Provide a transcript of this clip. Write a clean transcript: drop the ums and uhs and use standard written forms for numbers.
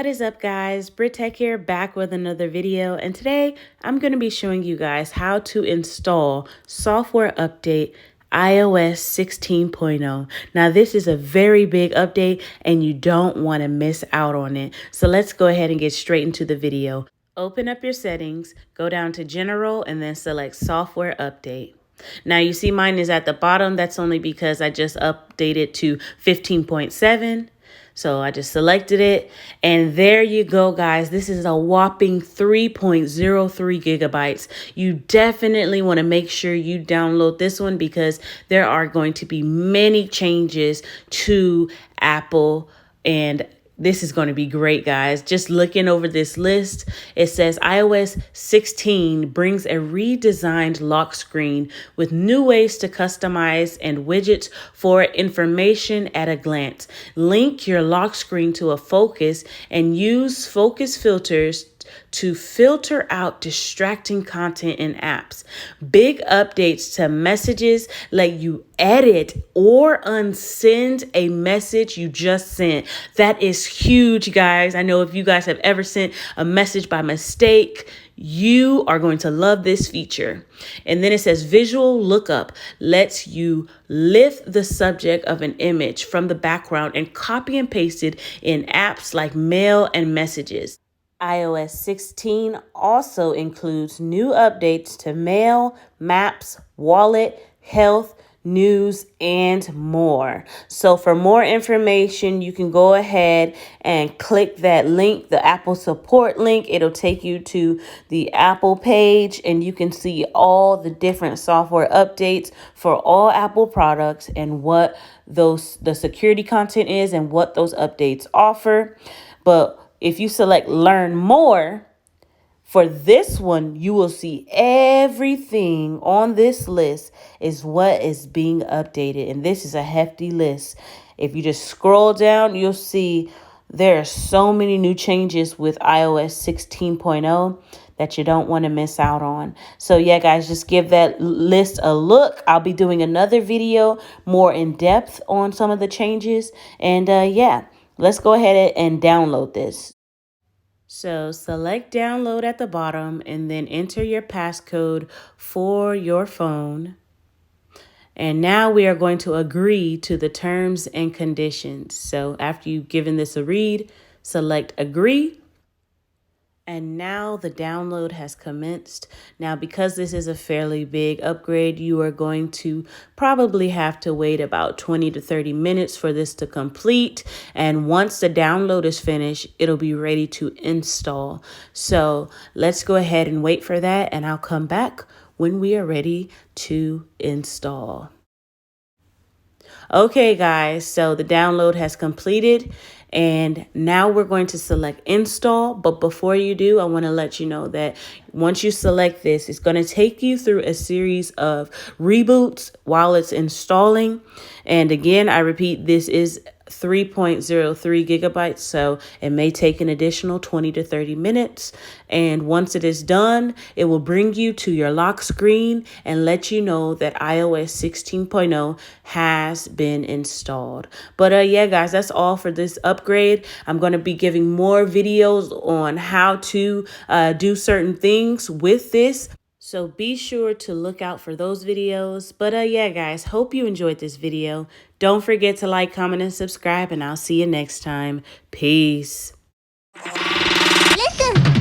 What is up, guys? Brit Tech here, back with another video, and today I'm going to be showing you guys how to install software update iOS 16.0. Now this is a very big update and you don't want to miss out on it. So let's go ahead and get straight into the video. Open up your settings, go down to General, and then select Software Update. Now you see mine is at the bottom. That's only because I just updated to 15.7. So I just selected it, and there you go, guys. This is a whopping 3.03 gigabytes. You definitely want to make sure you download this one because there are going to be many changes to Apple, and this is going to be great, guys. Just looking over this list, it says iOS 16 brings a redesigned lock screen with new ways to customize and widgets for information at a glance. Link your lock screen to a focus and use focus filters to filter out distracting content in apps. Big updates to messages let you edit or unsend a message you just sent. That is huge, guys. I know if you guys have ever sent a message by mistake, you are going to love this feature. And then it says visual lookup lets you lift the subject of an image from the background and copy and paste it in apps like Mail and Messages. iOS 16 also includes new updates to Mail, Maps, Wallet, Health, News, and more. So for more information, you can go ahead and click that link, the Apple support link. It'll take you to the Apple page, and you can see all the different software updates for all Apple products and what the security content is and what those updates offer. But if you select learn more, for this one, you will see everything on this list is what is being updated. And this is a hefty list. If you just scroll down, you'll see there are so many new changes with iOS 16.0 that you don't want to miss out on. So yeah, guys, just give that list a look. I'll be doing another video more in depth on some of the changes. And yeah. Let's go ahead and download this. So select download at the bottom and then enter your passcode for your phone. And now we are going to agree to the terms and conditions. So after you've given this a read, select agree. And now the download has commenced. Now, because this is a fairly big upgrade, you are going to probably have to wait about 20 to 30 minutes for this to complete. And once the download is finished, it'll be ready to install. So let's go ahead and wait for that, and I'll come back when we are ready to install. Okay, guys, so the download has completed. And now we're going to select install. But before you do, I want to let you know that once you select this, it's going to take you through a series of reboots while it's installing. And again, I repeat, this is 3.03 gigabytes, so it may take an additional 20 to 30 minutes. And once it is done, it will bring you to your lock screen and let you know that iOS 16.0 has been installed. But yeah, guys, that's all for this upgrade. I'm going to be giving more videos on how to do certain things with this. So be sure to look out for those videos. But yeah, guys, hope you enjoyed this video. Don't forget to like, comment, and subscribe, and I'll see you next time. Peace. Listen.